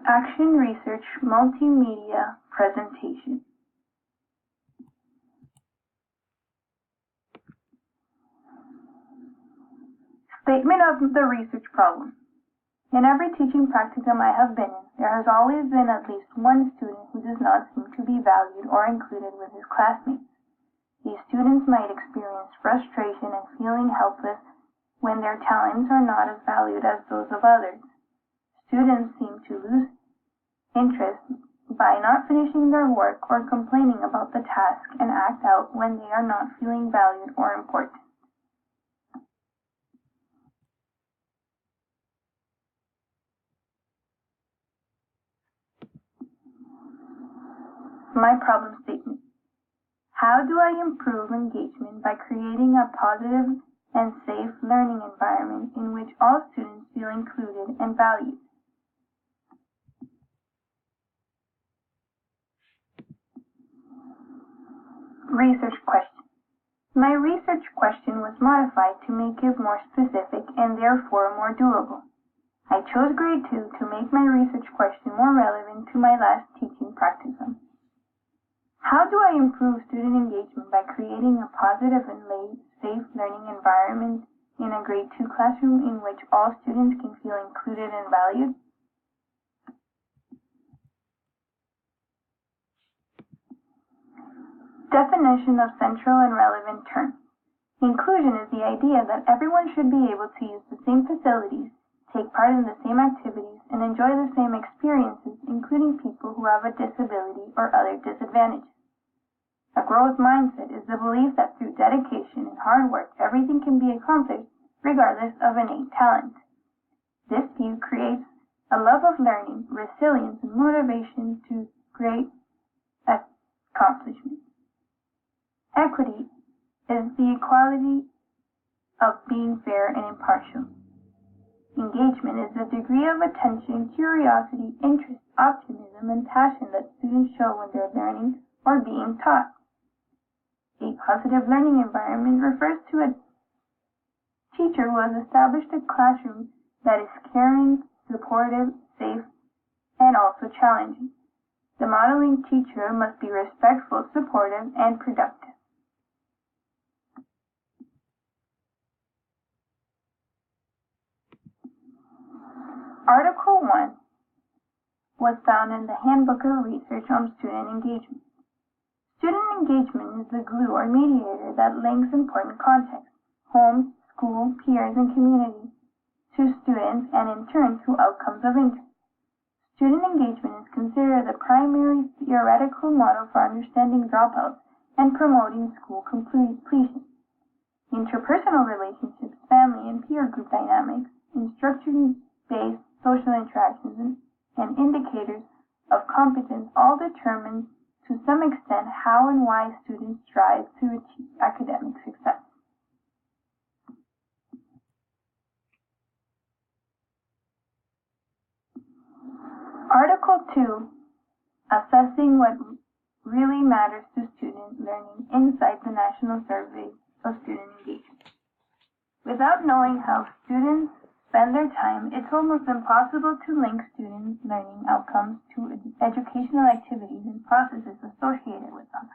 Action Research Multimedia Presentation. Statement of the research problem. In every teaching practicum I have been in, there has always been at least one student who does not seem to be valued or included with his classmates. These students might experience frustration and feeling helpless when their talents are not as valued as those of others. Students seem to lose interest by not finishing their work or complaining about the task and act out when they are not feeling valued or important. My problem statement. How do I improve engagement by creating a positive and safe learning environment in which all students feel included and valued? Research question. My research question was modified to make it more specific and therefore more doable. I chose grade 2 to make my research question more relevant to my last teaching practicum. How do I improve student engagement by creating a positive and safe learning environment in a grade 2 classroom in which all students can feel included and valued? Definition of central and relevant terms. Inclusion is the idea that everyone should be able to use the same facilities, take part in the same activities, and enjoy the same experiences, including people who have a disability or other disadvantages. A growth mindset is the belief that through dedication and hard work, everything can be accomplished regardless of innate talent. This view creates a love of learning, resilience, and motivation to great accomplishments. Equity is the equality of being fair and impartial. Engagement is the degree of attention, curiosity, interest, optimism, and passion that students show when they're learning or being taught. A positive learning environment refers to a teacher who has established a classroom that is caring, supportive, safe, and also challenging. The modeling teacher must be respectful, supportive, and productive. Article 1 was found in the Handbook of Research on Student Engagement. Student engagement is the glue or mediator that links important contexts, home, school, peers, and community, to students and in turn to outcomes of interest. Student engagement is considered the primary theoretical model for understanding dropouts and promoting school completion. Interpersonal relationships, family and peer group dynamics, instruction-based social interactions, and indicators of competence all determine to some extent how and why students strive to achieve academic success. Article 2, Assessing what really matters to student learning inside the National Survey of Student Engagement. Without knowing how students spend their time, it's almost impossible to link students' learning outcomes to educational activities and processes associated with them.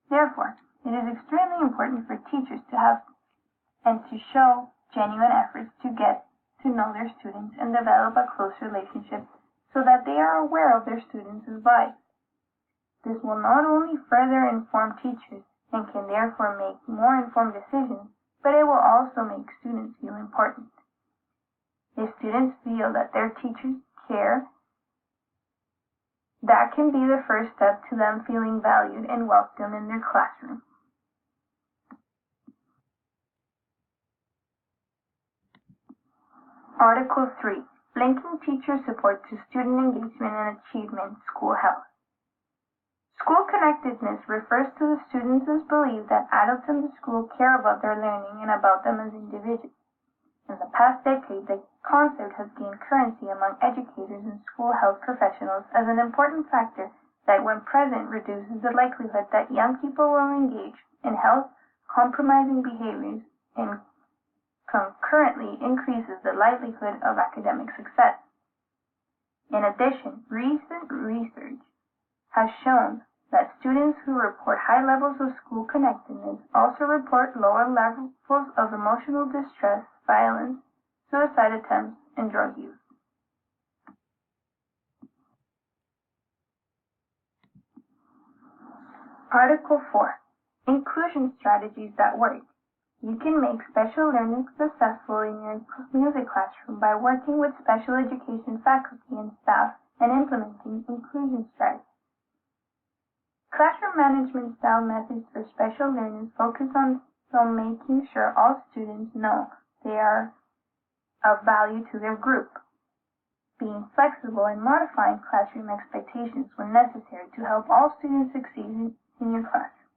Therefore, it is extremely important for teachers to have and to show genuine efforts to get to know their students and develop a close relationship so that they are aware of their students' lives. This will not only further inform teachers and can therefore make more informed decisions, but it will also make students feel important. If students feel that their teachers care, that can be the first step to them feeling valued and welcome in their classroom. Article 3, Linking Teacher Support to Student Engagement and Achievement, School Health. School connectedness refers to the students' belief that adults in the school care about their learning and about them as individuals. In the past decade, the concept has gained currency among educators and school health professionals as an important factor that, when present, reduces the likelihood that young people will engage in health-compromising behaviors and concurrently increases the likelihood of academic success. In addition, recent research has shown that students who report high levels of school connectedness also report lower levels of emotional distress, violence, suicide attempts, and drug use. Article 4. Inclusion strategies that work. You can make special learning successful in your music classroom by working with special education faculty and staff and implementing inclusion strategies. Classroom management style methods for special learners focus on making sure all students know they are of value to their group, being flexible and modifying classroom expectations when necessary to help all students succeed in your classroom,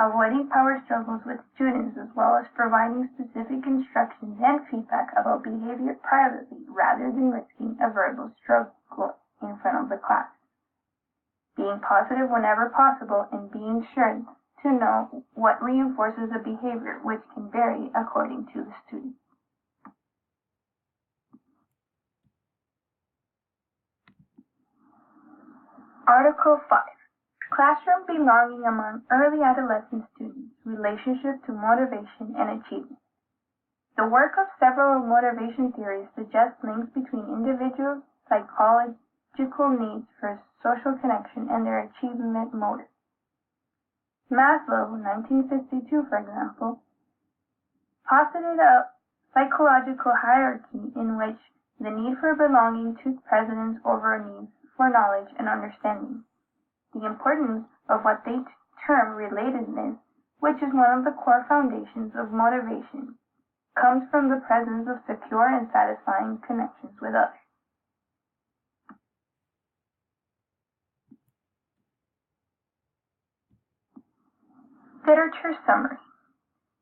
avoiding power struggles with students as well as providing specific instructions and feedback about behavior privately rather than risking a verbal struggle in front of the class, being positive whenever possible and being sure to know what reinforces a behavior which can vary according to the student. Article 5. Classroom belonging among early adolescent students, relationship to motivation and achievement. The work of several motivation theories suggests links between individuals' psychological needs for social connection and their achievement motive. Maslow, 1952, for example, posited a psychological hierarchy in which the need for belonging took precedence over a need for knowledge and understanding. The importance of what they term relatedness, which is one of the core foundations of motivation, comes from the presence of secure and satisfying connections with others. Literature summary.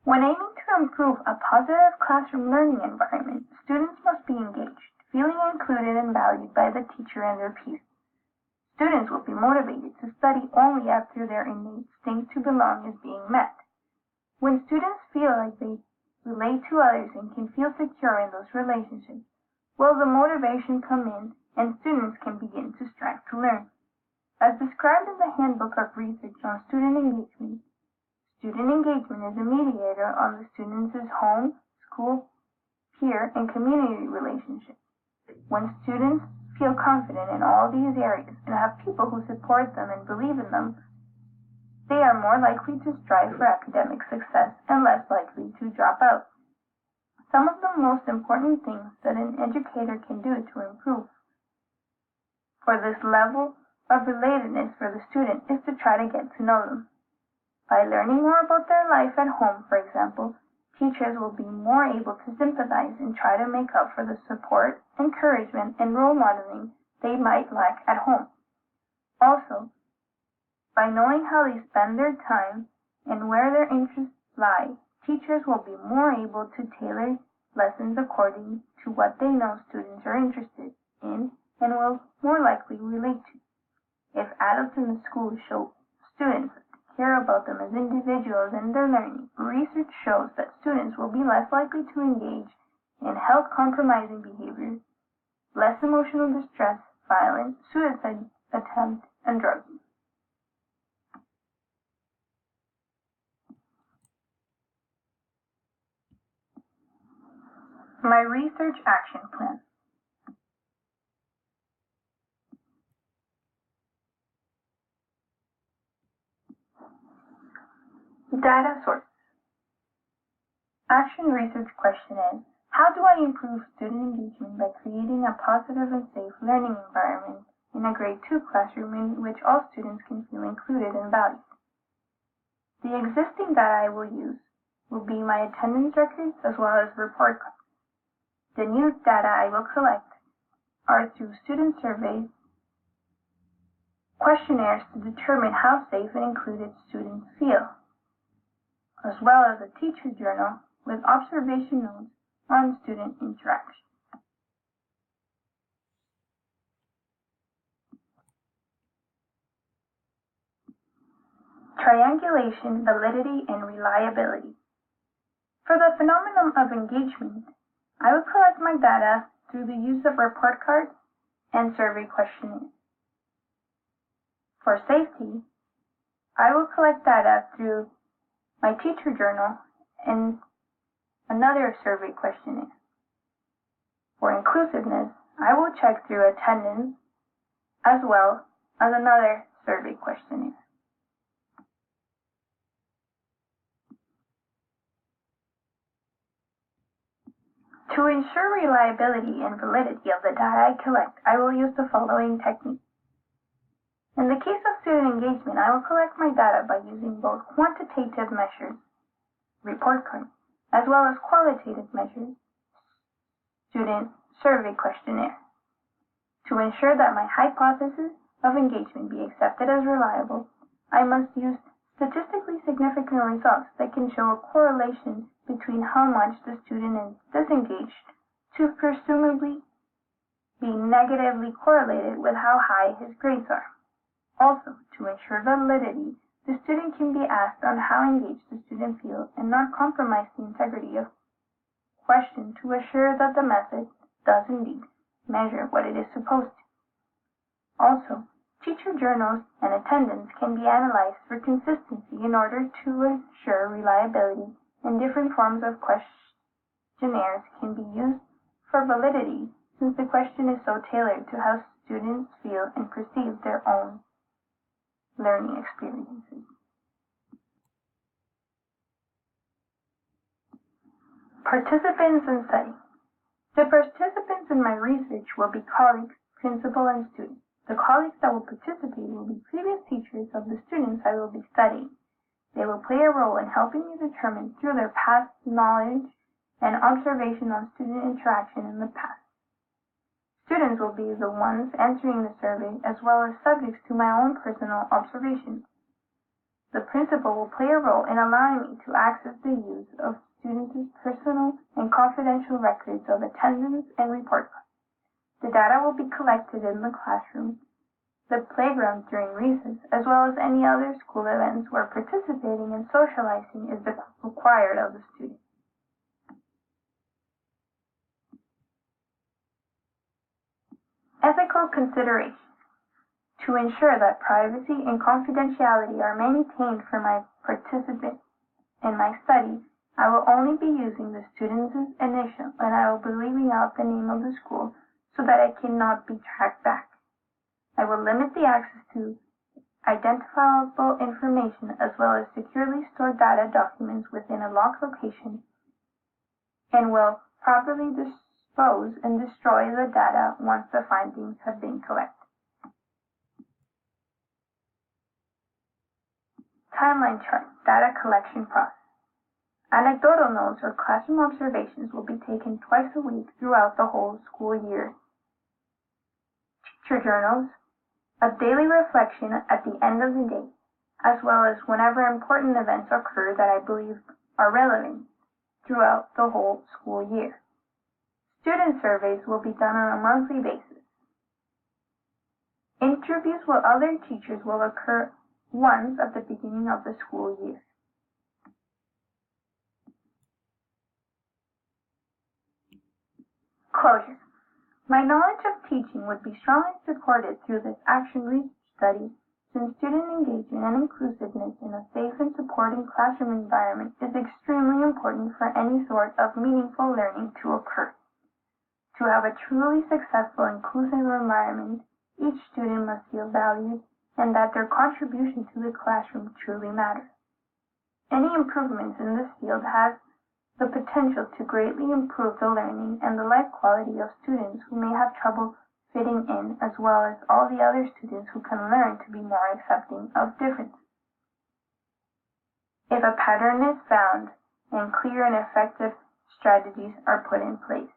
When aiming to improve a positive classroom learning environment, students must be engaged, feeling included and valued by the teacher and their peers. Students will be motivated to study only after their innate instinct to belong is being met. When students feel like they relate to others and can feel secure in those relationships, will the motivation come in and students can begin to strive to learn. As described in the Handbook of Research on Student Engagement is a mediator on the students' home, school, peer, and community relationships. When students feel confident in all these areas and have people who support them and believe in them, they are more likely to strive for academic success and less likely to drop out. Some of the most important things that an educator can do to improve for this level of relatedness for the student is to try to get to know them. By learning more about their life at home, for example, teachers will be more able to sympathize and try to make up for the support, encouragement, and role modeling they might lack at home. Also, by knowing how they spend their time and where their interests lie, teachers will be more able to tailor lessons according to what they know students are interested in and will more likely relate to. If adults in the school show students care about them as individuals and their learning, research shows that students will be less likely to engage in health-compromising behaviors, less emotional distress, violence, suicide attempts, and drug use. My research action plan. Data source. Action research question is, how do I improve student engagement by creating a positive and safe learning environment in a grade 2 classroom in which all students can feel included and valued? The existing data I will use will be my attendance records as well as report cards. The new data I will collect are through student surveys, questionnaires to determine how safe and included students feel, as well as a teacher journal with observation notes on student interaction. Triangulation, validity, and reliability. For the phenomenon of engagement, I will collect my data through the use of report cards, and survey questionnaires. For safety, I will collect data through my teacher journal and another survey questionnaire. For inclusiveness, I will check through attendance as well as another survey questionnaire. To ensure reliability and validity of the data I collect, I will use the following techniques. In the case of student engagement, I will collect my data by using both quantitative measures, report cards, as well as qualitative measures, student survey questionnaire. To ensure that my hypothesis of engagement be accepted as reliable, I must use statistically significant results that can show a correlation between how much the student is disengaged to presumably be negatively correlated with how high his grades are. Also, to ensure validity, the student can be asked on how engaged the student feels and not compromise the integrity of question to assure that the method does indeed measure what it is supposed to. Also, teacher journals and attendance can be analyzed for consistency in order to ensure reliability, and different forms of questionnaires can be used for validity since the question is so tailored to how students feel and perceive their own learning experiences. Participants in study. The participants in my research will be colleagues, principal, and students. The colleagues that will participate will be previous teachers of the students I will be studying. They will play a role in helping me determine through their past knowledge and observation on student interaction in the past. Students will be the ones answering the survey as well as subjects to my own personal observations. The principal will play a role in allowing me to access the use of students' personal and confidential records of attendance and report cards. The data will be collected in the classroom, the playground during recess, as well as any other school events where participating and socializing is required of the student. Ethical considerations. To ensure that privacy and confidentiality are maintained for my participants in my study, I will only be using the student's initial and I will be leaving out the name of the school so that it cannot be tracked back. I will limit the access to identifiable information as well as securely stored data documents within a locked location and will properly dispose and destroy the data once the findings have been collected. Timeline chart, data collection process. Anecdotal notes or classroom observations will be taken twice a week throughout the whole school year. Teacher journals, a daily reflection at the end of the day, as well as whenever important events occur that I believe are relevant throughout the whole school year. Student surveys will be done on a monthly basis. Interviews with other teachers will occur once at the beginning of the school year. Closure. My knowledge of teaching would be strongly supported through this action research study since student engagement and inclusiveness in a safe and supporting classroom environment is extremely important for any sort of meaningful learning to occur. To have a truly successful inclusive environment, each student must feel valued and that their contribution to the classroom truly matters. Any improvements in this field has the potential to greatly improve the learning and the life quality of students who may have trouble fitting in, as well as all the other students who can learn to be more accepting of differences. If a pattern is found and clear and effective strategies are put in place.